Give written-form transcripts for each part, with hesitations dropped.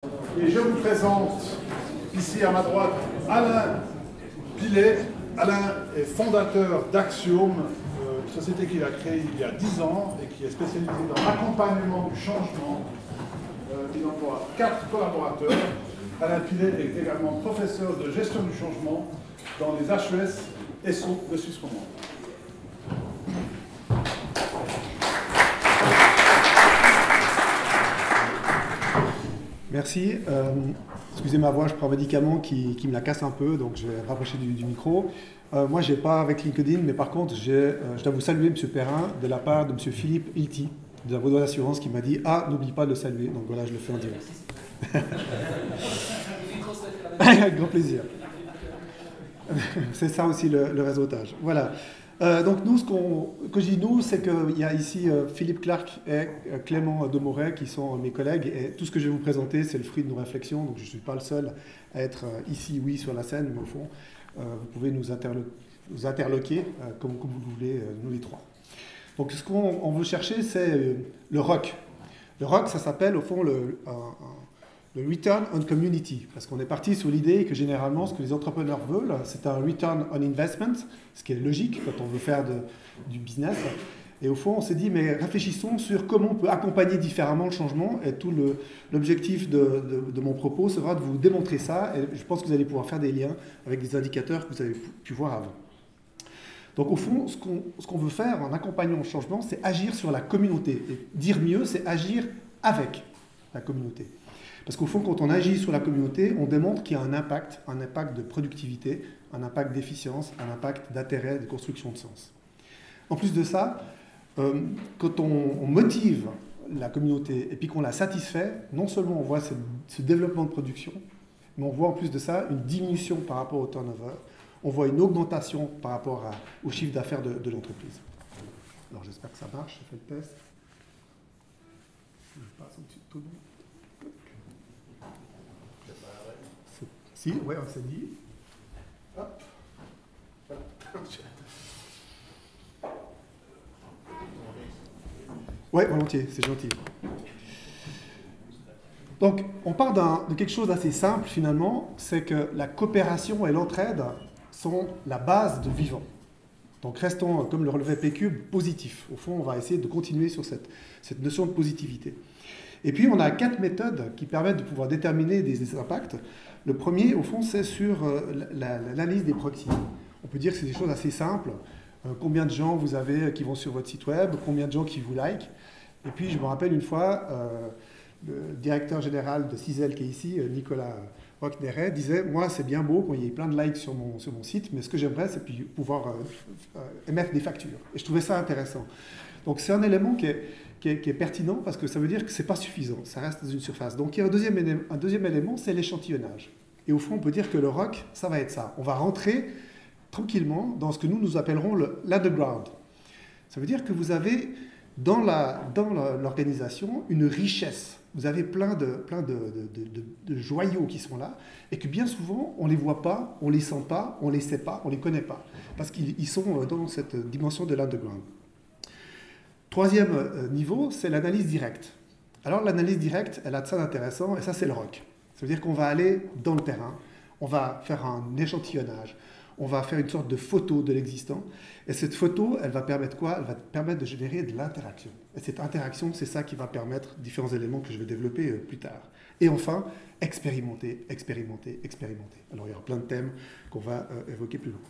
Et je vous présente ici à ma droite Alain Pilet. Alain est fondateur d'Axiom, une société qu'il a créée il y a 10 ans et qui est spécialisée dans l'accompagnement du changement. Il emploie 4 collaborateurs. Alain Pilet est également professeur de gestion du changement dans les HES SO de Suisse romande. Merci. Excusez ma voix, je prends un médicament qui me la casse un peu, donc je vais rapprocher du micro. Moi, je n'ai pas avec LinkedIn, mais par contre, je dois vous saluer, M. Perrin, de la part de M. Philippe Hilty, de la Vaudoise Assurance, qui m'a dit « Ah, n'oublie pas de le saluer ». Donc voilà, je le fais en direct. Avec grand plaisir. C'est ça aussi le réseautage. Voilà. Donc nous, que je dis nous, c'est qu'il y a ici Philippe Clark et Clément Demoret qui sont mes collègues, et tout ce que je vais vous présenter, c'est le fruit de nos réflexions, donc je ne suis pas le seul à être ici, oui, sur la scène, mais au fond, vous pouvez nous interloquer comme vous voulez, nous les trois. Donc ce qu'on veut chercher, c'est le ROC. Le ROC, ça s'appelle au fond le Return on Community, parce qu'on est parti sur l'idée que généralement, ce que les entrepreneurs veulent, c'est un Return on Investment, ce qui est logique quand on veut faire du business. Et au fond, on s'est dit, mais réfléchissons sur comment on peut accompagner différemment le changement, et tout l'objectif de mon propos sera de vous démontrer ça, et je pense que vous allez pouvoir faire des liens avec des indicateurs que vous avez pu voir avant. Donc au fond, ce qu'on veut faire en accompagnant le changement, c'est agir sur la communauté. Et dire mieux, c'est agir avec la communauté. Parce qu'au fond, quand on agit sur la communauté, on démontre qu'il y a un impact de productivité, un impact d'efficience, un impact d'intérêt, de construction de sens. En plus de ça, quand on motive la communauté et puis qu'on la satisfait, non seulement on voit ce développement de production, mais on voit en plus de ça une diminution par rapport au turnover, on voit une augmentation par rapport au chiffre d'affaires de l'entreprise. Alors j'espère que ça marche, je fais le test. Je passe au-dessus de tout le monde. Si, ouais, on s'est dit. Hop. Ouais, volontiers, c'est gentil. Donc, on part de quelque chose d'assez simple finalement, c'est que la coopération et l'entraide sont la base de vivant. Donc, restons, comme le relevait PQ, positif. Au fond, on va essayer de continuer sur cette notion de positivité. Et puis, on a 4 méthodes qui permettent de pouvoir déterminer des impacts. Le premier, au fond, c'est sur l'analyse des proxys. On peut dire que c'est des choses assez simples. Combien de gens vous avez qui vont sur votre site web, combien de gens qui vous like. Et puis, je me rappelle une fois, le directeur général de Cizel, qui est ici, Nicolas Roqueneret, disait « Moi, c'est bien beau qu'il y ait plein de likes sur mon site, mais ce que j'aimerais, c'est pouvoir émettre des factures. » Et je trouvais ça intéressant. Donc, c'est un élément qui est pertinent parce que ça veut dire que ce n'est pas suffisant, ça reste dans une surface. Donc il y a un deuxième élément, c'est l'échantillonnage. Et au fond, on peut dire que le ROC, ça va être ça. On va rentrer tranquillement dans ce que nous appellerons l'underground. Ça veut dire que vous avez dans l'organisation une richesse. Vous avez plein de joyaux qui sont là et que bien souvent, on ne les voit pas, on ne les sent pas, on ne les sait pas, on ne les connaît pas. Parce qu'ils sont dans cette dimension de l'underground. Troisième niveau, c'est l'analyse directe. Alors l'analyse directe, elle a de ça d'intéressant, et ça c'est le ROC. Ça veut dire qu'on va aller dans le terrain, on va faire un échantillonnage, on va faire une sorte de photo de l'existant, et cette photo, elle va permettre quoi? Elle va permettre de générer de l'interaction. Et cette interaction, c'est ça qui va permettre différents éléments que je vais développer plus tard. Et enfin, expérimenter, expérimenter, expérimenter. Alors il y aura plein de thèmes qu'on va évoquer plus loin.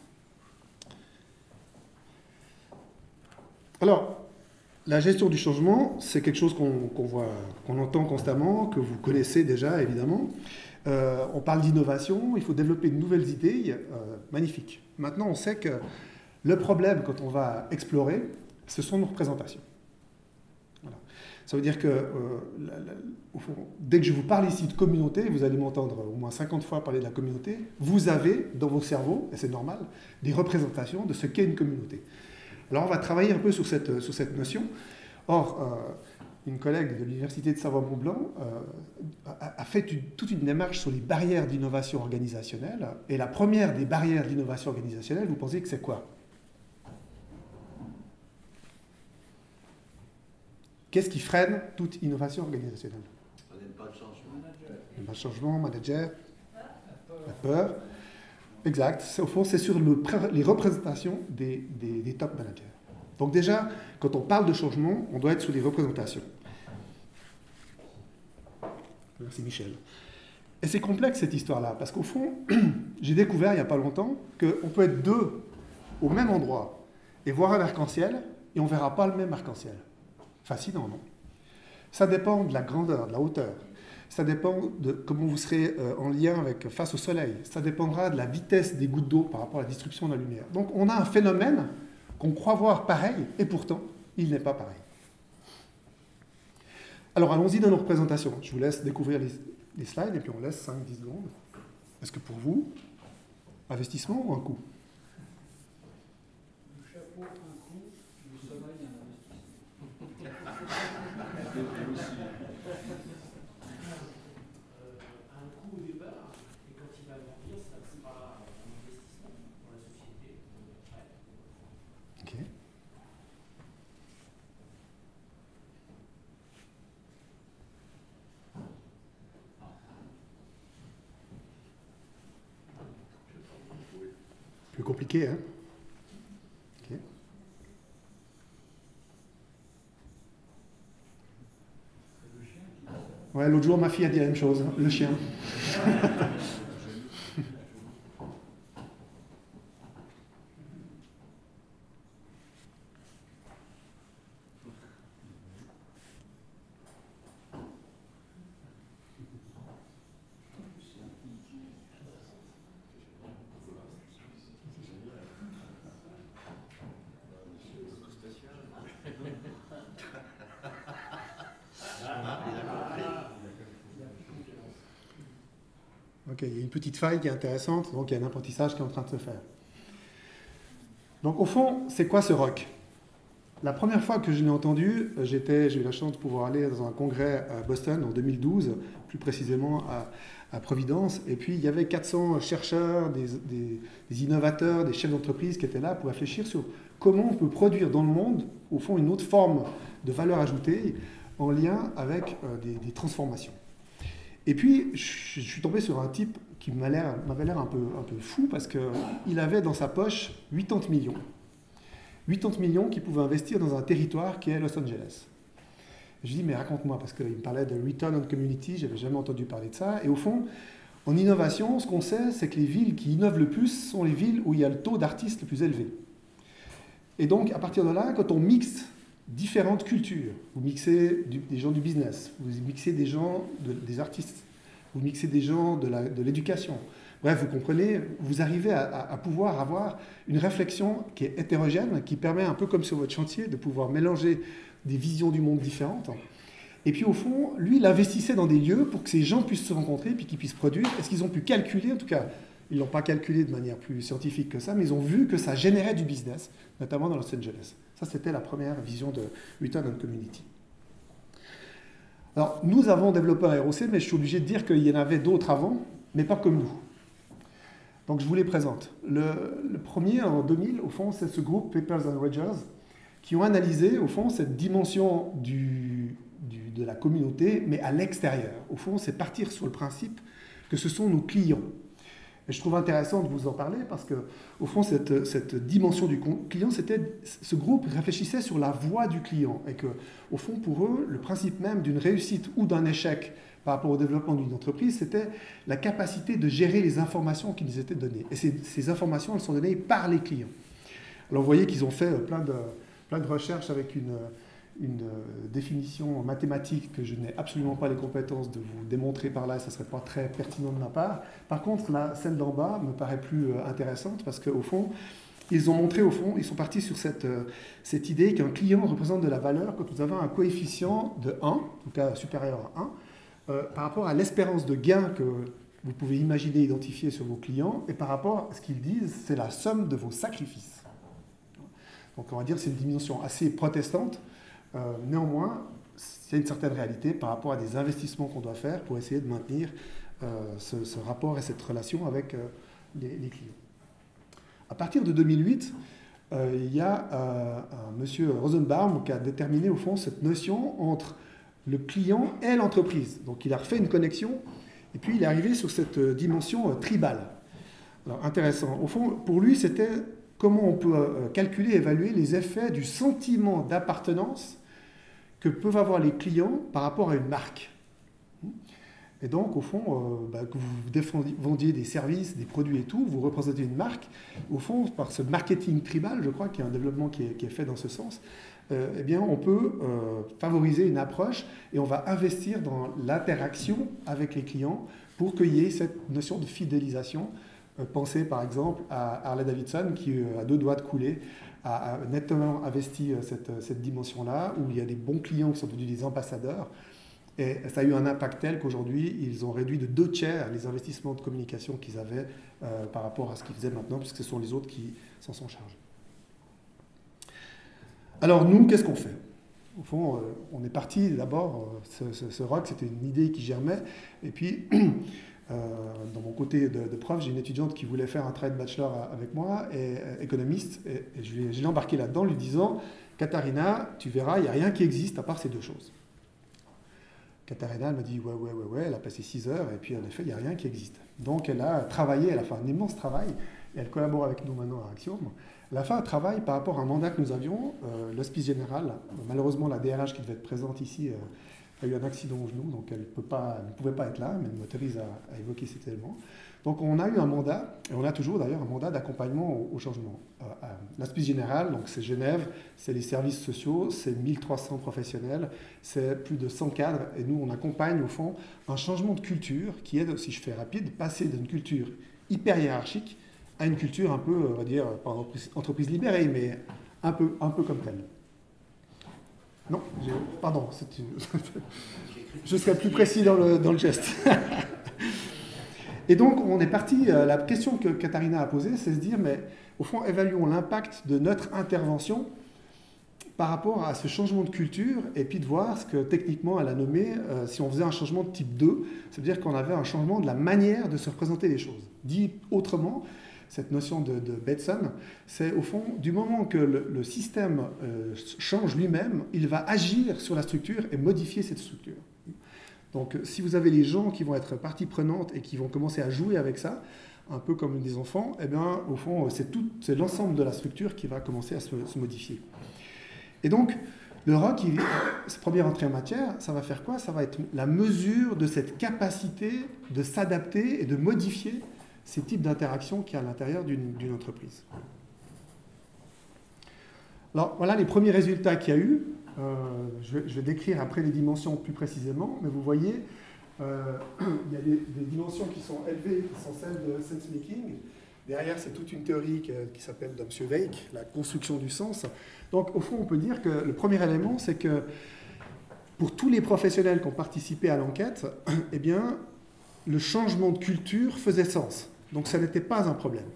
Alors, la gestion du changement, c'est quelque chose qu'on entend constamment, que vous connaissez déjà évidemment. On parle d'innovation, il faut développer de nouvelles idées, magnifique. Maintenant, on sait que le problème quand on va explorer, ce sont nos représentations. Voilà. Ça veut dire que au fond, dès que je vous parle ici de communauté, vous allez m'entendre au moins 50 fois parler de la communauté, vous avez dans vos cerveaux, et c'est normal, des représentations de ce qu'est une communauté. Alors on va travailler un peu sur cette notion. Or, une collègue de l'Université de Savoie-Mont-Blanc a fait toute une démarche sur les barrières d'innovation organisationnelle. Et la première des barrières d'innovation organisationnelle, vous pensez que c'est quoi? Qu'est-ce qui freine toute innovation organisationnelle? On n'aime pas le changement. changement, manager, la peur. Exact. Au fond, c'est sur les représentations des top managers. Donc déjà, quand on parle de changement, on doit être sur les représentations. Merci Michel. Et c'est complexe cette histoire-là, parce qu'au fond, j'ai découvert il n'y a pas longtemps qu'on peut être deux au même endroit et voir un arc-en-ciel, et on ne verra pas le même arc-en-ciel. Fascinant, non? Ça dépend de la grandeur, de la hauteur. Ça dépend de comment vous serez en lien face au soleil. Ça dépendra de la vitesse des gouttes d'eau par rapport à la distribution de la lumière. Donc on a un phénomène qu'on croit voir pareil, et pourtant, il n'est pas pareil. Alors allons-y dans nos représentations. Je vous laisse découvrir les slides, et puis on laisse 5-10 secondes. Est-ce que pour vous, investissement ou un coût? Le chapeau, un coût, le sommeil, un investissement. Un coût au départ, et quand il va grandir, ça sera un investissement pour la société. Ok. Plus compliqué, hein? Ok. Ouais, l'autre jour, ma fille a dit la même chose, hein, le chien. Ok, il y a une petite faille qui est intéressante, donc il y a un apprentissage qui est en train de se faire. Donc au fond, c'est quoi ce rock? La première fois que je l'ai entendu, j'ai eu la chance de pouvoir aller dans un congrès à Boston en 2012, plus précisément à Providence, et puis il y avait 400 chercheurs, des innovateurs, des chefs d'entreprise qui étaient là pour réfléchir sur comment on peut produire dans le monde, au fond, une autre forme de valeur ajoutée en lien avec des transformations. Et puis, je suis tombé sur un type qui m'avait l'air un peu fou parce qu'il avait dans sa poche 80 millions. 80 millions qu'il pouvait investir dans un territoire qui est Los Angeles. Je lui dis, mais raconte-moi, parce qu'il me parlait de Return on Community, je n'avais jamais entendu parler de ça. Et au fond, en innovation, ce qu'on sait, c'est que les villes qui innovent le plus sont les villes où il y a le taux d'artistes le plus élevé. Et donc, à partir de là, quand on mixe différentes cultures, vous mixez des gens du business, vous mixez des gens, des artistes, vous mixez des gens de l'éducation. Bref, vous comprenez, vous arrivez à pouvoir avoir une réflexion qui est hétérogène, qui permet un peu comme sur votre chantier de pouvoir mélanger des visions du monde différentes. Et puis au fond, lui, il investissait dans des lieux pour que ces gens puissent se rencontrer puis qu'ils puissent produire. Est-ce qu'ils ont pu calculer, en tout cas, ils ne l'ont pas calculé de manière plus scientifique que ça, mais ils ont vu que ça générait du business, notamment dans Los Angeles. Ça, c'était la première vision de Return on Community. Alors, nous avons développé un ROC, mais je suis obligé de dire qu'il y en avait d'autres avant, mais pas comme nous. Donc, je vous les présente. Le premier, en 2000, au fond, c'est ce groupe Papers and Rogers, qui ont analysé, au fond, cette dimension de la communauté, mais à l'extérieur. Au fond, c'est partir sur le principe que ce sont nos clients. Et je trouve intéressant de vous en parler parce que, au fond, cette dimension du client, ce groupe réfléchissait sur la voix du client et que, au fond, pour eux, le principe même d'une réussite ou d'un échec par rapport au développement d'une entreprise, c'était la capacité de gérer les informations qui nous étaient données. Et ces informations, elles sont données par les clients. Alors, vous voyez qu'ils ont fait plein de recherches avec une définition mathématique que je n'ai absolument pas les compétences de vous démontrer par là, ça ne serait pas très pertinent de ma part. Par contre, celle d'en bas me paraît plus intéressante parce qu'au fond, ils ont montré, au fond, ils sont partis sur cette idée qu'un client représente de la valeur quand vous avez un coefficient de 1, en tout cas supérieur à 1, par rapport à l'espérance de gain que vous pouvez imaginer identifier sur vos clients et par rapport à ce qu'ils disent, c'est la somme de vos sacrifices. Donc on va dire que c'est une dimension assez protestante. Néanmoins, il y a une certaine réalité par rapport à des investissements qu'on doit faire pour essayer de maintenir ce rapport et cette relation avec les clients. À partir de 2008, il y a un monsieur Rosenbaum qui a déterminé au fond cette notion entre le client et l'entreprise. Donc il a refait une connexion Et puis il est arrivé sur cette dimension tribale. Alors intéressant. Au fond, pour lui, c'était comment on peut calculer, évaluer les effets du sentiment d'appartenance que peuvent avoir les clients par rapport à une marque. Et donc, au fond, que vous vendiez des services, des produits et tout, vous représentez une marque. Au fond, par ce marketing tribal, je crois qu'il y a un développement qui est fait dans ce sens, eh bien, on peut favoriser une approche et on va investir dans l'interaction avec les clients pour qu'il y ait cette notion de fidélisation. Pensez par exemple à Harley-Davidson qui, à 2 doigts de couler, a nettement investi cette dimension-là, où il y a des bons clients qui sont devenus des ambassadeurs. Et ça a eu un impact tel qu'aujourd'hui, ils ont réduit de 2/3 les investissements de communication qu'ils avaient par rapport à ce qu'ils faisaient maintenant, puisque ce sont les autres qui s'en sont chargés. Alors nous, qu'est-ce qu'on fait? Au fond, on est parti d'abord, ce ROC, c'était une idée qui germait, et puis dans mon côté de prof, j'ai une étudiante qui voulait faire un travail de bachelor avec moi, économiste, et je l'ai embarqué là-dedans, lui disant « Katharina, tu verras, il n'y a rien qui existe à part ces 2 choses. » Katharina, elle m'a dit ouais, elle a passé 6 heures, et puis en effet, il n'y a rien qui existe. Donc elle a travaillé, elle a fait un immense travail, et elle collabore avec nous maintenant à Axiom. Elle a fait un travail par rapport à un mandat que nous avions, l'Hospice Général. Malheureusement, la DRH qui devait être présente ici a eu un accident au genou, donc elle ne pouvait pas être là, mais elle m'autorise à évoquer cet élément. Donc on a eu un mandat, et on a toujours d'ailleurs un mandat d'accompagnement au changement. L'Hospice Général, donc c'est Genève, c'est les services sociaux, c'est 1300 professionnels, c'est plus de 100 cadres, et nous on accompagne au fond un changement de culture qui est, si je fais rapide, passer d'une culture hyper hiérarchique à une culture un peu, on va dire, pas entreprise libérée, mais un peu comme telle. Non, pardon, je serai plus précis dans le geste. Et donc, on est parti, la question que Katharina a posée, c'est se dire, mais au fond, évaluons l'impact de notre intervention par rapport à ce changement de culture, et puis de voir ce que techniquement elle a nommé, si on faisait un changement de type 2, c'est-à-dire qu'on avait un changement de la manière de se représenter les choses. Dit autrement, cette notion de Bateson, c'est au fond, du moment que le système change lui-même, il va agir sur la structure et modifier cette structure. Donc si vous avez les gens qui vont être partie prenante et qui vont commencer à jouer avec ça, un peu comme des enfants, eh bien, au fond, c'est l'ensemble de la structure qui va commencer à se modifier. Et donc, le ROC, cette première entrée en matière, ça va faire quoi? Ça va être la mesure de cette capacité de s'adapter et de modifier ces types d'interactions qu'il y a à l'intérieur d'une entreprise. Alors, voilà les premiers résultats qu'il y a eu. Je vais décrire après les dimensions plus précisément, mais vous voyez, il y a des dimensions qui sont élevées, qui sont celles de sense-making. Derrière, c'est toute une théorie qui s'appelle de M. Weick, la construction du sens. Donc, au fond, on peut dire que le premier élément, c'est que pour tous les professionnels qui ont participé à l'enquête, eh bien, le changement de culture faisait sens. Donc, ça n'était pas un problème.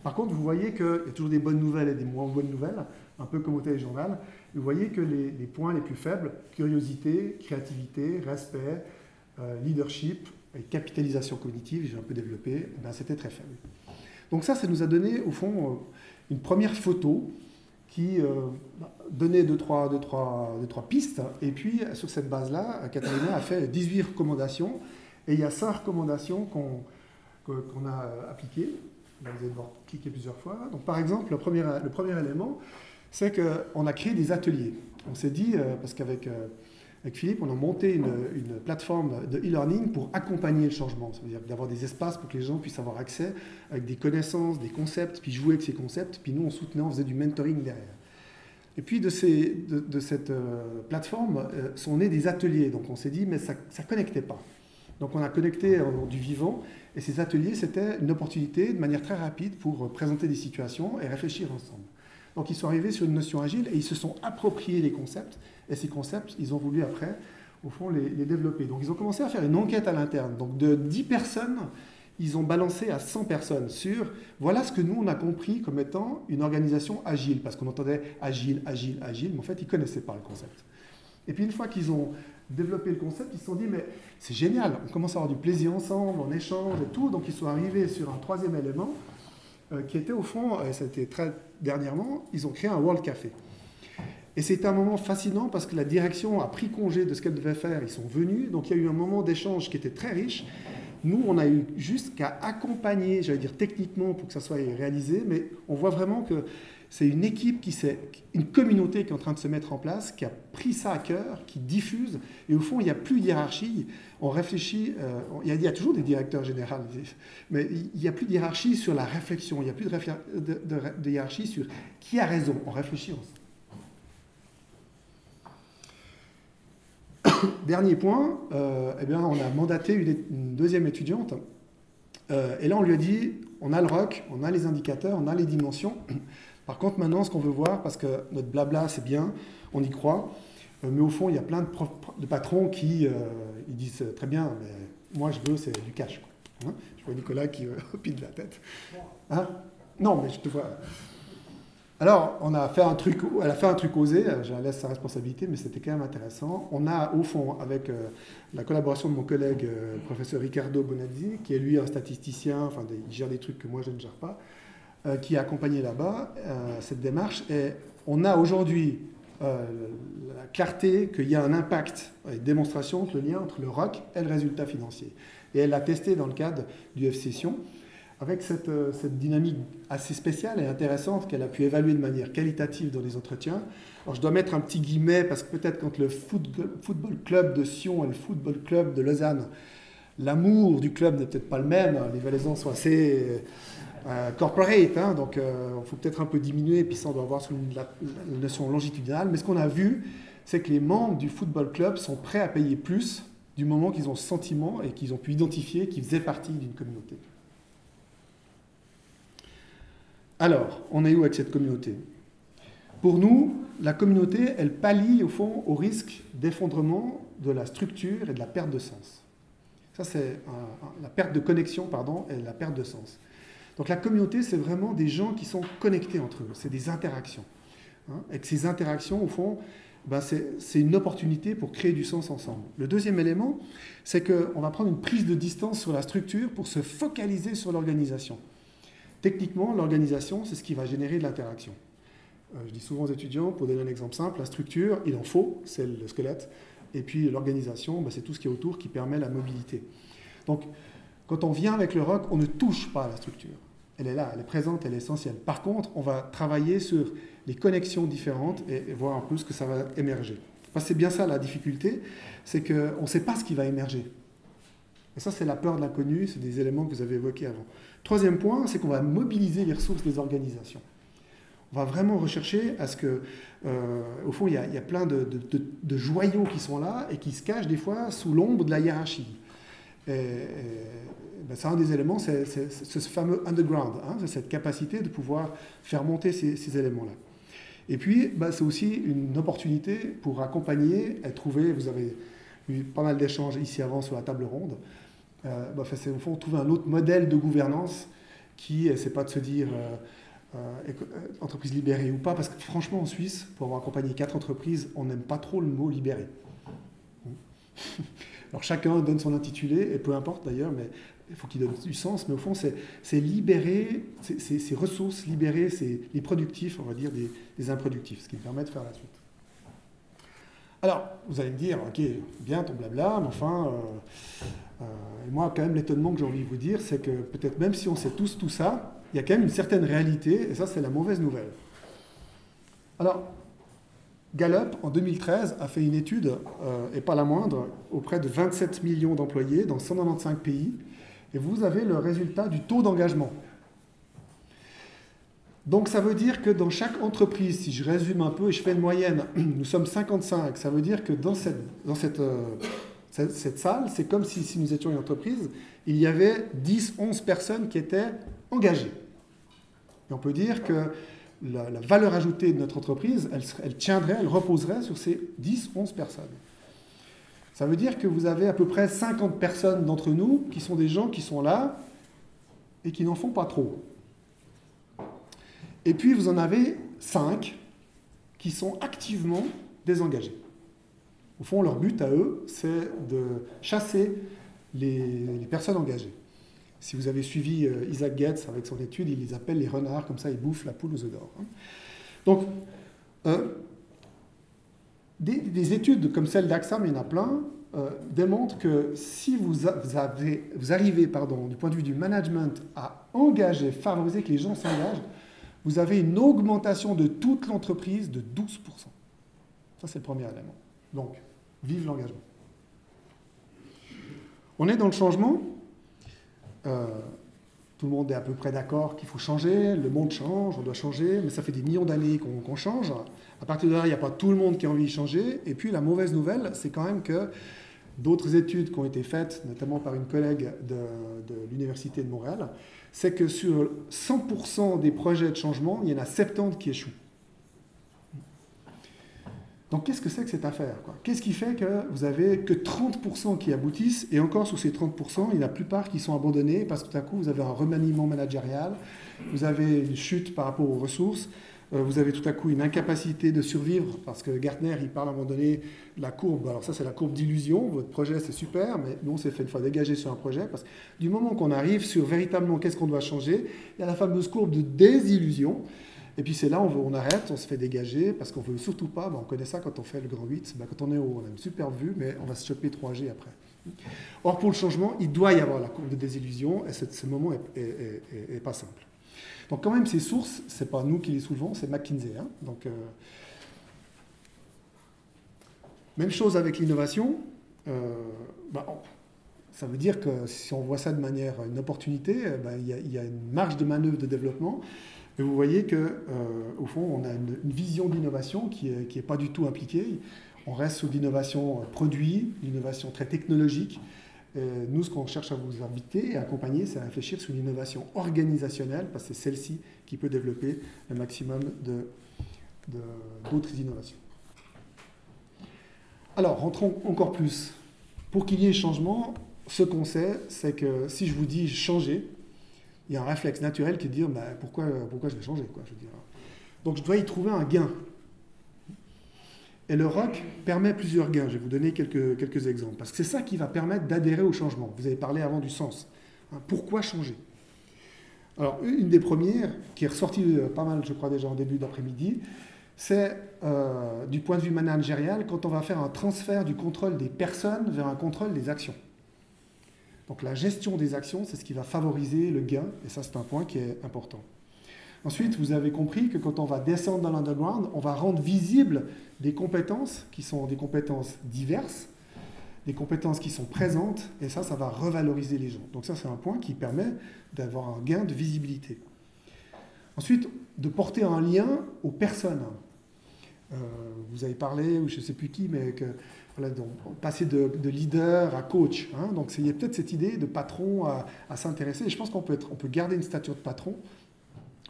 Par contre, vous voyez qu'il y a toujours des bonnes nouvelles et des moins bonnes nouvelles, un peu comme au téléjournal. Vous voyez que les points les plus faibles, curiosité, créativité, respect, leadership et capitalisation cognitive, j'ai un peu développé, ben c'était très faible. Donc ça nous a donné, au fond, une première photo qui donnait deux, trois pistes. Et puis, sur cette base-là, Katharina a fait 18 recommandations. Et il y a 5 recommandations qu'on a appliquées. Là, vous allez devoir cliquer plusieurs fois. Donc, par exemple, le premier élément, c'est qu'on a créé des ateliers. On s'est dit, parce qu'avec Philippe, on a monté une plateforme de e-learning pour accompagner le changement. Ça veut dire d'avoir des espaces pour que les gens puissent avoir accès avec des connaissances, des concepts, puis jouer avec ces concepts. Puis nous, on soutenait, on faisait du mentoring derrière. Et puis de cette plateforme sont nés des ateliers. Donc on s'est dit, mais ça ne connectait pas. Donc on a connecté du vivant. Et ces ateliers, c'était une opportunité de manière très rapide pour présenter des situations et réfléchir ensemble. Donc ils sont arrivés sur une notion agile et ils se sont appropriés les concepts. Et ces concepts, ils ont voulu après, au fond, les développer. Donc ils ont commencé à faire une enquête à l'interne. Donc de 10 personnes, ils ont balancé à 100 personnes sur voilà ce que nous, on a compris comme étant une organisation agile. Parce qu'on entendait agile, agile, agile, mais en fait, ils ne connaissaient pas le concept. Et puis une fois qu'ils ont développé le concept, ils se sont dit mais c'est génial, on commence à avoir du plaisir ensemble, on échange et tout. Donc ils sont arrivés sur un troisième élément qui était au fond, et ça a été très dernièrement, ils ont créé un World Café. Et c'était un moment fascinant parce que la direction a pris congé de ce qu'elle devait faire, ils sont venus, donc il y a eu un moment d'échange qui était très riche, Nous, on a eu juste qu'à accompagner, j'allais dire techniquement pour que ça soit réalisé, mais on voit vraiment que c'est une équipe une communauté qui est en train de se mettre en place, qui a pris ça à cœur, qui diffuse, et au fond, il n'y a plus de hiérarchie. On réfléchit, il y a toujours des directeurs généraux, mais il n'y a plus de hiérarchie sur la réflexion, il n'y a plus de hiérarchie sur qui a raison. On réfléchit ensemble. Dernier point, eh bien, on a mandaté une deuxième étudiante, et là on lui a dit, on a le ROC, on a les indicateurs, on a les dimensions. Par contre, maintenant, ce qu'on veut voir, parce que notre blabla, c'est bien, on y croit, mais au fond, il y a plein de patrons qui ils disent très bien, mais moi, je veux, c'est du cash. Quoi. Hein, je vois Nicolas qui opine de la tête. Hein, non, mais je te vois. Alors, elle a fait un truc osé, je la laisse sa responsabilité, mais c'était quand même intéressant. On a, au fond, avec la collaboration de mon collègue, le professeur Riccardo Bonazzi, qui est lui un statisticien, enfin, il gère des trucs que moi, je ne gère pas, qui a accompagné là-bas cette démarche. Et on a aujourd'hui la clarté qu'il y a un impact, une démonstration de le lien entre le ROC et le résultat financier. Et elle l'a testé dans le cadre du F-Session, avec cette dynamique assez spéciale et intéressante qu'elle a pu évaluer de manière qualitative dans les entretiens. Alors je dois mettre un petit guillemet, parce que peut-être quand le football club de Sion et le football club de Lausanne, l'amour du club n'est peut-être pas le même, les Valaisans sont assez corporate, hein, donc il faut peut-être un peu diminuer, puis ça on doit avoir sous la notion longitudinale, mais ce qu'on a vu, c'est que les membres du football club sont prêts à payer plus du moment qu'ils ont ce sentiment et qu'ils ont pu identifier qu'ils faisaient partie d'une communauté. Alors, on est où avec cette communauté? Pour nous, la communauté, elle pallie au fond au risque d'effondrement de la structure et de la perte de sens. Ça, c'est la perte de connexion, pardon, et la perte de sens. Donc la communauté, c'est vraiment des gens qui sont connectés entre eux, c'est des interactions. Hein, et que ces interactions, au fond, ben c'est une opportunité pour créer du sens ensemble. Le deuxième élément, c'est qu'on va prendre une prise de distance sur la structure pour se focaliser sur l'organisation. Techniquement, l'organisation, c'est ce qui va générer de l'interaction. Je dis souvent aux étudiants, pour donner un exemple simple, la structure, il en faut, c'est le squelette, et puis l'organisation, ben, c'est tout ce qui est autour qui permet la mobilité. Donc, quand on vient avec le ROC, on ne touche pas à la structure. Elle est là, elle est présente, elle est essentielle. Par contre, on va travailler sur les connexions différentes et voir un peu ce que ça va émerger. Parce que c'est bien ça la difficulté, c'est qu'on ne sait pas ce qui va émerger. Et ça, c'est la peur de l'inconnu, c'est des éléments que vous avez évoqués avant. Troisième point, c'est qu'on va mobiliser les ressources des organisations. On va vraiment rechercher à ce que, au fond, il y a plein de joyaux qui sont là et qui se cachent des fois sous l'ombre de la hiérarchie. Ben, c'est un des éléments, c'est ce fameux underground, hein, c'est cette capacité de pouvoir faire monter ces éléments-là. Et puis, ben, c'est aussi une opportunité pour accompagner et trouver, vous avez eu pas mal d'échanges ici avant sur la table ronde, ben, c'est au fond trouver un autre modèle de gouvernance qui, c'est pas de se dire entreprise libérée ou pas, parce que franchement en Suisse, pour avoir accompagné 4 entreprises, on n'aime pas trop le mot libéré. Alors chacun donne son intitulé, et peu importe d'ailleurs, mais il faut qu'il donne du sens, mais au fond c'est libérer ces ressources, libérer les productifs, on va dire, des improductifs, ce qui me permet de faire la suite. Alors, vous allez me dire, ok, bien ton blabla, mais enfin, moi quand même l'étonnement que j'ai envie de vous dire, c'est que peut-être même si on sait tous tout ça, il y a quand même une certaine réalité, et ça c'est la mauvaise nouvelle. Alors, Gallup, en 2013, a fait une étude, et pas la moindre, auprès de 27 millions d'employés dans 195 pays, et vous avez le résultat du taux d'engagement. Donc ça veut dire que dans chaque entreprise, si je résume un peu et je fais une moyenne, nous sommes 55, ça veut dire que dans cette salle, c'est comme si nous étions une entreprise, il y avait 10-11 personnes qui étaient engagées. Et on peut dire que la valeur ajoutée de notre entreprise, elle tiendrait, elle reposerait sur ces 10-11 personnes. Ça veut dire que vous avez à peu près 50 personnes d'entre nous qui sont des gens qui sont là et qui n'en font pas trop. Et puis vous en avez 5 qui sont activement désengagés. Au fond, leur but à eux, c'est de chasser les personnes engagées. Si vous avez suivi Isaac Getz avec son étude, il les appelle les renards, comme ça ils bouffent la poule aux œufs d'or. Donc, des études comme celle d'Axam, il y en a plein, démontre que si vous arrivez, du point de vue du management, à engager, favoriser que les gens s'engagent, vous avez une augmentation de toute l'entreprise de 12%. Ça, c'est le premier élément. Donc, vive l'engagement. On est dans le changement. Tout le monde est à peu près d'accord qu'il faut changer, le monde change, on doit changer, mais ça fait des millions d'années qu'on change. À partir de là, il n'y a pas tout le monde qui a envie de changer. Et puis la mauvaise nouvelle, c'est quand même que d'autres études qui ont été faites, notamment par une collègue de l'Université de Montréal, c'est que sur 100% des projets de changement, il y en a 70 qui échouent. Donc qu'est-ce que c'est que cette affaire, quoi? Qu'est-ce qui fait que vous n'avez que 30% qui aboutissent, et encore sur ces 30%, il y en a la plupart qui sont abandonnés parce que tout à coup vous avez un remaniement managérial, vous avez une chute par rapport aux ressources, vous avez tout à coup une incapacité de survivre parce que Gartner il parle à un moment donné de la courbe, alors ça c'est la courbe d'illusion, votre projet c'est super, mais nous on s'est fait une fois dégager sur un projet parce que du moment qu'on arrive sur véritablement qu'est-ce qu'on doit changer, il y a la fameuse courbe de désillusion. Et puis c'est là on arrête, on se fait dégager, parce qu'on ne veut surtout pas, on connaît ça quand on fait le grand 8, quand on est haut, on a une super vue, mais on va se choper 3G après. Or pour le changement, il doit y avoir la courbe de désillusion, et ce moment n'est pas simple. Donc quand même ces sources, ce n'est pas nous qui les soulevons, c'est McKinsey. Hein. Donc, même chose avec l'innovation, ça veut dire que si on voit ça de manière, une opportunité, il y a une marge de manœuvre de développement. Et vous voyez qu'au fond, on a une vision d'innovation qui est pas du tout impliquée. On reste sur l'innovation produit, l'innovation très technologique. Et nous, ce qu'on cherche à vous inviter et accompagner, c'est à réfléchir sur l'innovation organisationnelle, parce que c'est celle-ci qui peut développer le maximum d'autres innovations. Alors, rentrons encore plus. Pour qu'il y ait changement, ce qu'on sait, c'est que si je vous dis changer, il y a un réflexe naturel qui est de dire pourquoi je vais changer, quoi, je veux dire. Donc je dois y trouver un gain. Et le ROC permet plusieurs gains. Je vais vous donner quelques exemples. Parce que c'est ça qui va permettre d'adhérer au changement. Vous avez parlé avant du sens. Pourquoi changer? Alors, une des premières, qui est ressortie pas mal, je crois déjà en début d'après-midi, c'est du point de vue managérial, quand on va faire un transfert du contrôle des personnes vers un contrôle des actions. Donc la gestion des actions, c'est ce qui va favoriser le gain, et ça c'est un point qui est important. Ensuite, vous avez compris que quand on va descendre dans l'underground, on va rendre visibles des compétences qui sont des compétences diverses, des compétences qui sont présentes, et ça va revaloriser les gens. Donc ça c'est un point qui permet d'avoir un gain de visibilité. Ensuite, de porter un lien aux personnes. Vous avez parlé, ou je ne sais plus qui, mais que voilà, donc, passer de leader à coach. Hein, donc il y a peut-être cette idée de patron à s'intéresser. Et je pense qu'on peut garder une stature de patron,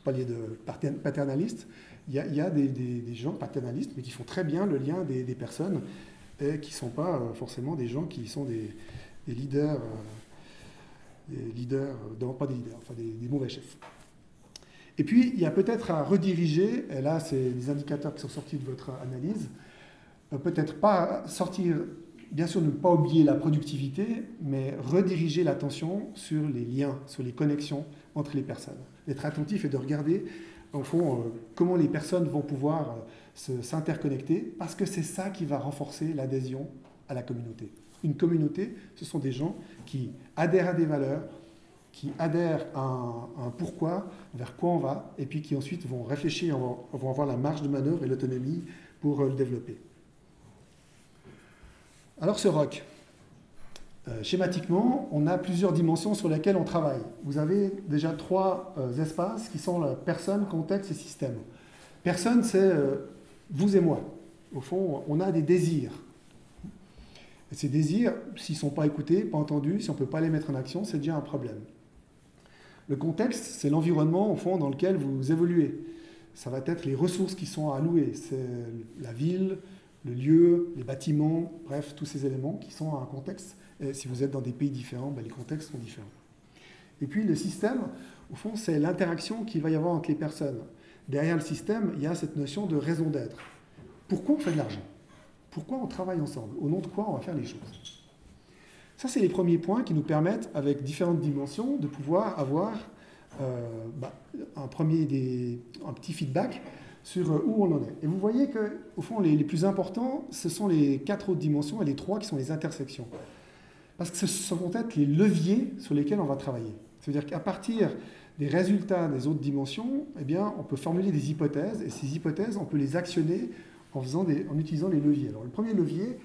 pas lié de paternaliste. Il y a des gens paternalistes, mais qui font très bien le lien des personnes et qui ne sont pas forcément des gens qui sont des leaders, pas des leaders, enfin des mauvais chefs. Et puis, il y a peut-être à rediriger, et là, c'est des indicateurs qui sont sortis de votre analyse, peut-être pas sortir, bien sûr, ne pas oublier la productivité, mais rediriger l'attention sur les liens, sur les connexions entre les personnes. D'être attentif et de regarder, au fond, comment les personnes vont pouvoir s'interconnecter, parce que c'est ça qui va renforcer l'adhésion à la communauté. Une communauté, ce sont des gens qui adhèrent à des valeurs, qui adhèrent à un pourquoi, vers quoi on va, et puis qui ensuite vont réfléchir, vont avoir la marge de manœuvre et l'autonomie pour le développer. Alors ce ROC, schématiquement, on a plusieurs dimensions sur lesquelles on travaille. Vous avez déjà 3 espaces qui sont la personne, contexte et système. Personne, c'est vous et moi. Au fond, on a des désirs. Et ces désirs, s'ils ne sont pas écoutés, pas entendus, si on ne peut pas les mettre en action, c'est déjà un problème. Le contexte, c'est l'environnement, au fond, dans lequel vous évoluez. Ça va être les ressources qui sont allouées. C'est la ville, le lieu, les bâtiments, bref, tous ces éléments qui sont à un contexte. Et si vous êtes dans des pays différents, les contextes sont différents. Et puis le système, au fond, c'est l'interaction qu'il va y avoir entre les personnes. Derrière le système, il y a cette notion de raison d'être. Pourquoi on fait de l'argent? Pourquoi on travaille ensemble? Au nom de quoi on va faire les choses? Ça, c'est les premiers points qui nous permettent, avec différentes dimensions, de pouvoir avoir un petit feedback sur où on en est. Et vous voyez qu'au fond, les plus importants, ce sont les 4 autres dimensions et les 3 qui sont les intersections. Parce que ce vont être les leviers sur lesquels on va travailler. C'est-à-dire qu'à partir des résultats des autres dimensions, eh bien, on peut formuler des hypothèses, et ces hypothèses, on peut les actionner en utilisant les leviers. Alors, le premier levier,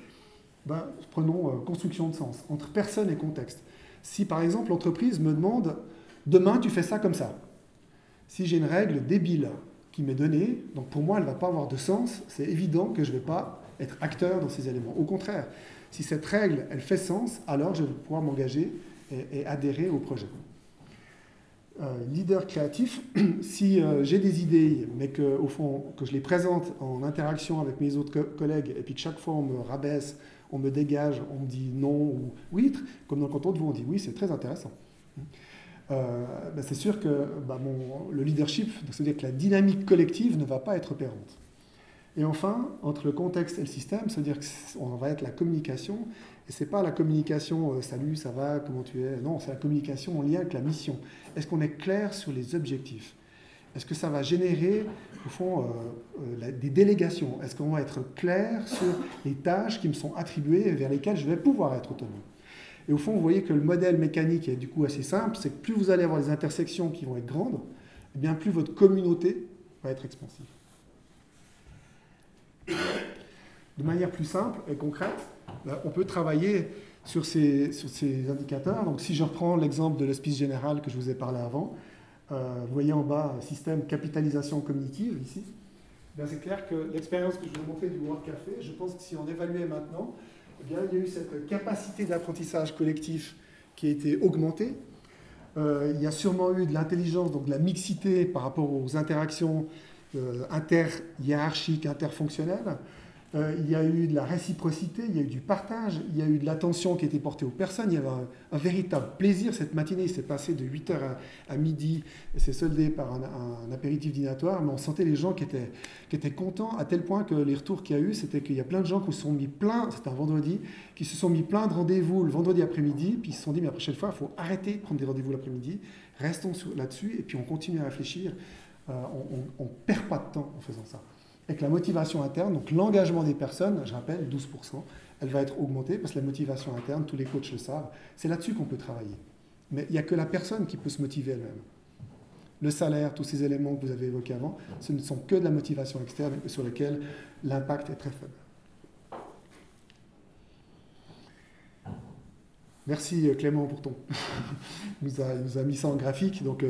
prenons construction de sens, entre personne et contexte. Si, par exemple, l'entreprise me demande « demain, tu fais ça comme ça ». Si j'ai une règle débile qui m'est donnée, donc pour moi, elle ne va pas avoir de sens, c'est évident que je ne vais pas être acteur dans ces éléments. Au contraire, si cette règle, elle fait sens, alors je vais pouvoir m'engager et adhérer au projet. Leader créatif, si j'ai des idées, mais qu'au fond, que je les présente en interaction avec mes autres collègues, et puis que chaque fois on me rabaisse, on me dégage, on me dit non ou oui, comme dans le canton de vous, on dit oui, c'est très intéressant. C'est sûr que le leadership, c'est-à-dire que la dynamique collective ne va pas être opérante. Et enfin, entre le contexte et le système, c'est-à-dire qu'on va être la communication, et ce n'est pas la communication salut, ça va, comment tu es, non, c'est la communication en lien avec la mission. Est-ce qu'on est clair sur les objectifs? Est-ce que ça va générer, au fond, des délégations? Est-ce qu'on va être clair sur les tâches qui me sont attribuées et vers lesquelles je vais pouvoir être autonome? Et au fond, vous voyez que le modèle mécanique est du coup assez simple, c'est que plus vous allez avoir des intersections qui vont être grandes, eh bien plus votre communauté va être expansive. De manière plus simple et concrète, on peut travailler sur ces indicateurs. Donc si je reprends l'exemple de l'hospice général que je vous ai parlé avant, vous voyez en bas système capitalisation cognitive ici. C'est clair que l'expérience que je vous ai montrée du World Café, je pense que si on évaluait maintenant, eh bien, il y a eu cette capacité d'apprentissage collectif qui a été augmentée. Il y a sûrement eu de l'intelligence, donc de la mixité par rapport aux interactions inter-hiérarchiques, interfonctionnelles. Il y a eu de la réciprocité, il y a eu du partage, il y a eu de l'attention qui a été portée aux personnes. Il y avait un véritable plaisir. Cette matinée s'est passée de 8h à midi et s'est soldée par un apéritif dînatoire. Mais on sentait les gens qui étaient contents à tel point que les retours qu'il y a eu, c'était qu'il y a plein de gens qui se sont mis plein, c'était un vendredi, qui se sont mis plein de rendez-vous le vendredi après-midi. Puis ils se sont dit, mais la prochaine fois, il faut arrêter de prendre des rendez-vous l'après-midi. Restons là-dessus et puis on continue à réfléchir. On ne perd pas de temps en faisant ça. Avec la motivation interne, donc l'engagement des personnes, je rappelle, 12%, elle va être augmentée parce que la motivation interne, tous les coachs le savent, c'est là-dessus qu'on peut travailler. Mais il n'y a que la personne qui peut se motiver elle-même. Le salaire, tous ces éléments que vous avez évoqués avant, ce ne sont que de la motivation externe sur laquelle l'impact est très faible. Merci Clément pour ton... il nous a mis ça en graphique. Donc,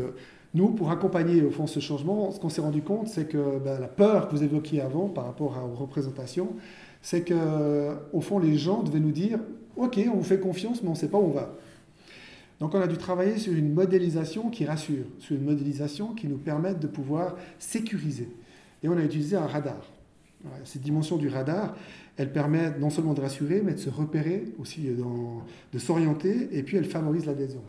nous, pour accompagner au fond ce changement, ce qu'on s'est rendu compte, c'est que la peur que vous évoquiez avant par rapport aux représentations, c'est qu'au fond, les gens devaient nous dire « Ok, on vous fait confiance, mais on ne sait pas où on va ». Donc on a dû travailler sur une modélisation qui rassure, sur une modélisation qui nous permette de pouvoir sécuriser. Et on a utilisé un radar. Voilà, cette dimension du radar, elle permet non seulement de rassurer, mais de se repérer aussi, de s'orienter, et puis elle favorise l'adhésion.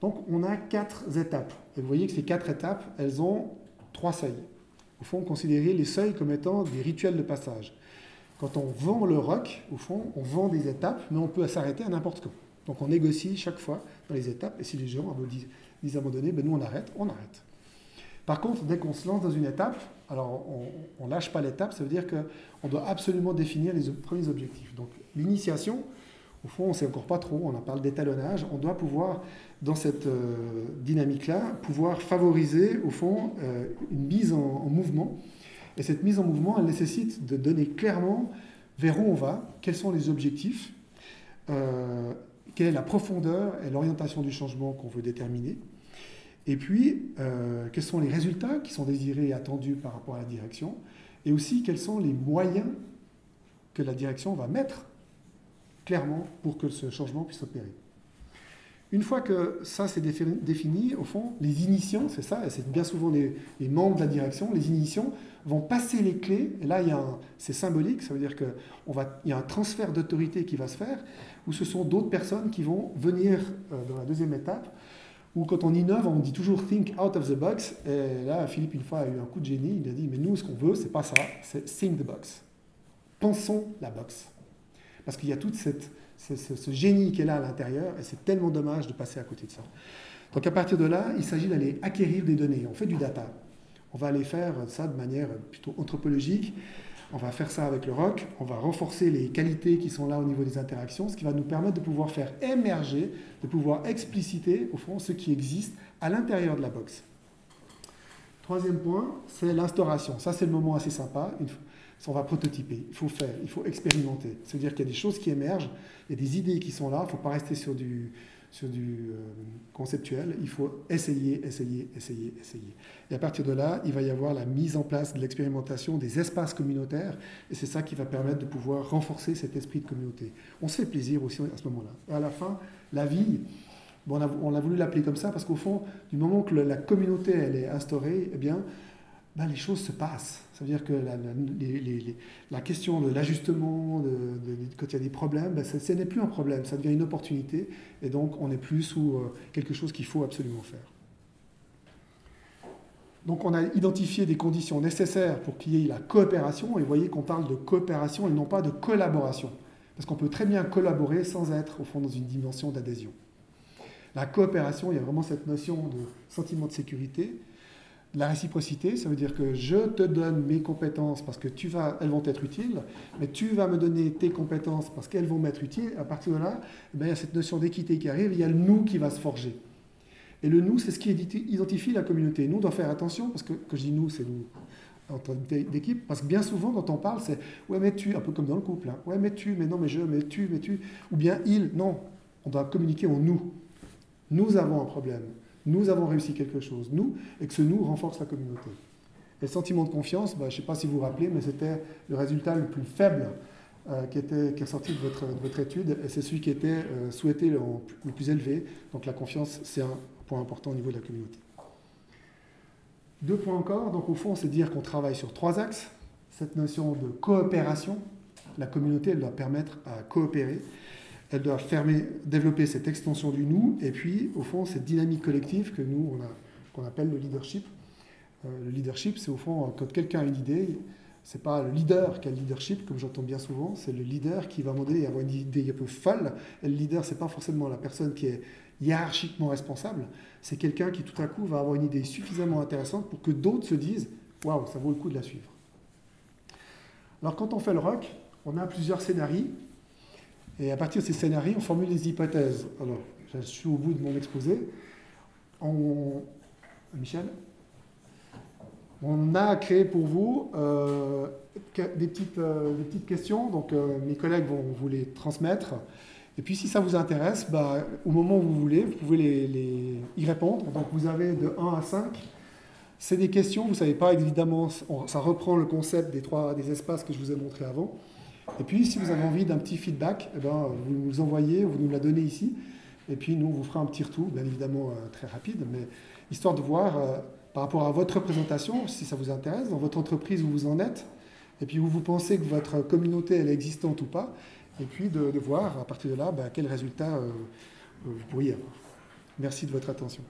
Donc on a 4 étapes. Et vous voyez que ces 4 étapes, elles ont 3 seuils. Au fond, considérez les seuils comme étant des rituels de passage. Quand on vend le rock, au fond, on vend des étapes, mais on peut s'arrêter à n'importe quand. Donc on négocie chaque fois dans les étapes, et si les gens disent à un moment donné, nous on arrête, on arrête. Par contre, dès qu'on se lance dans une étape, alors on ne lâche pas l'étape, ça veut dire qu'on doit absolument définir les premiers objectifs. Donc l'initiation, au fond, on ne sait encore pas trop, on en parle d'étalonnage, on doit pouvoir, dans cette dynamique-là, pouvoir favoriser, au fond, une mise en mouvement. Et cette mise en mouvement, elle nécessite de donner clairement vers où on va, quels sont les objectifs, quelle est la profondeur et l'orientation du changement qu'on veut déterminer, et puis quels sont les résultats qui sont désirés et attendus par rapport à la direction, et aussi quels sont les moyens que la direction va mettre clairement pour que ce changement puisse opérer. Une fois que ça c'est défini, au fond, les initiants, c'est ça, et c'est bien souvent les membres de la direction, les initiants vont passer les clés, et là c'est symbolique, ça veut dire qu'il y a un transfert d'autorité qui va se faire, où ce sont d'autres personnes qui vont venir dans la deuxième étape, où quand on innove, on dit toujours « think out of the box », et là Philippe une fois a eu un coup de génie, il a dit « mais nous ce qu'on veut, c'est pas ça, c'est think the box ». Pensons la box. Parce qu'il y a tout ce génie qui est là à l'intérieur, et c'est tellement dommage de passer à côté de ça. Donc à partir de là, il s'agit d'aller acquérir des données. On fait du data. On va aller faire ça de manière plutôt anthropologique. On va faire ça avec le rock, on va renforcer les qualités qui sont là au niveau des interactions, ce qui va nous permettre de pouvoir faire émerger, de pouvoir expliciter, au fond, ce qui existe à l'intérieur de la box. Troisième point, c'est l'instauration. Ça, c'est le moment assez sympa. On va prototyper, il faut faire, il faut expérimenter. C'est-à-dire qu'il y a des choses qui émergent, il y a des idées qui sont là, il ne faut pas rester sur du conceptuel, il faut essayer. Et à partir de là, il va y avoir la mise en place de l'expérimentation des espaces communautaires, et c'est ça qui va permettre de pouvoir renforcer cet esprit de communauté. On se fait plaisir aussi à ce moment-là. Et à la fin, la vie, bon, on a voulu l'appeler comme ça, parce qu'au fond, du moment que la communauté elle est instaurée, eh bien, les choses se passent. Ça veut dire que la question de l'ajustement, quand il y a des problèmes, ce n'est plus un problème, ça devient une opportunité, et donc on n'est plus sous quelque chose qu'il faut absolument faire. Donc on a identifié des conditions nécessaires pour qu'il y ait la coopération, et vous voyez qu'on parle de coopération et non pas de collaboration, parce qu'on peut très bien collaborer sans être au fond dans une dimension d'adhésion. La coopération, il y a vraiment cette notion de sentiment de sécurité. La réciprocité, ça veut dire que je te donne mes compétences parce que elles vont être utiles, mais tu vas me donner tes compétences parce qu'elles vont m'être utiles. À partir de là, il y a cette notion d'équité qui arrive, il y a le nous qui va se forger. Et le nous, c'est ce qui identifie la communauté. Nous, on doit faire attention, parce que je dis nous, c'est nous en tant d'équipe, parce que bien souvent, quand on parle, c'est « ouais, mais tu », un peu comme dans le couple, hein, « ouais, mais tu, mais non, mais je, mais tu », ou bien « il », non. On doit communiquer en nous. Nous avons un problème. Nous avons réussi quelque chose, nous, et que ce nous renforce la communauté. Et le sentiment de confiance, je ne sais pas si vous vous rappelez, mais c'était le résultat le plus faible qui est sorti de votre étude, et c'est celui qui était souhaité le plus élevé. Donc la confiance, c'est un point important au niveau de la communauté. 2 points encore, donc au fond, c'est dire qu'on travaille sur 3 axes. Cette notion de coopération, la communauté, elle doit permettre à coopérer. Elle doit développer cette extension du nous, et puis, au fond, cette dynamique collective que nous, qu'on appelle le leadership. Le leadership, c'est au fond, quand quelqu'un a une idée, c'est pas le leader qui a le leadership, comme j'entends bien souvent, c'est le leader qui va à un moment donné avoir une idée un peu folle. Et le leader, c'est pas forcément la personne qui est hiérarchiquement responsable, c'est quelqu'un qui, tout à coup, va avoir une idée suffisamment intéressante pour que d'autres se disent « Waouh, ça vaut le coup de la suivre ». Alors, quand on fait le rock, on a plusieurs scénarios. Et à partir de ces scénarios, on formule des hypothèses. Alors, je suis au bout de mon exposé. Michel, on a créé pour vous des petites questions. Donc, mes collègues vont vous les transmettre. Et puis, si ça vous intéresse, au moment où vous voulez, vous pouvez y répondre. Donc, vous avez de 1 à 5. C'est des questions, vous ne savez pas, évidemment, ça reprend le concept des espaces que je vous ai montré avant. Et puis, si vous avez envie d'un petit feedback, vous nous envoyez, vous nous la donnez ici. Et puis, nous, on vous fera un petit retour, bien évidemment très rapide, mais histoire de voir, par rapport à votre présentation, si ça vous intéresse, dans votre entreprise où vous en êtes, et puis où vous pensez que votre communauté, elle est existante ou pas, et puis de voir, à partir de là, quels résultats vous pourriez avoir. Merci de votre attention.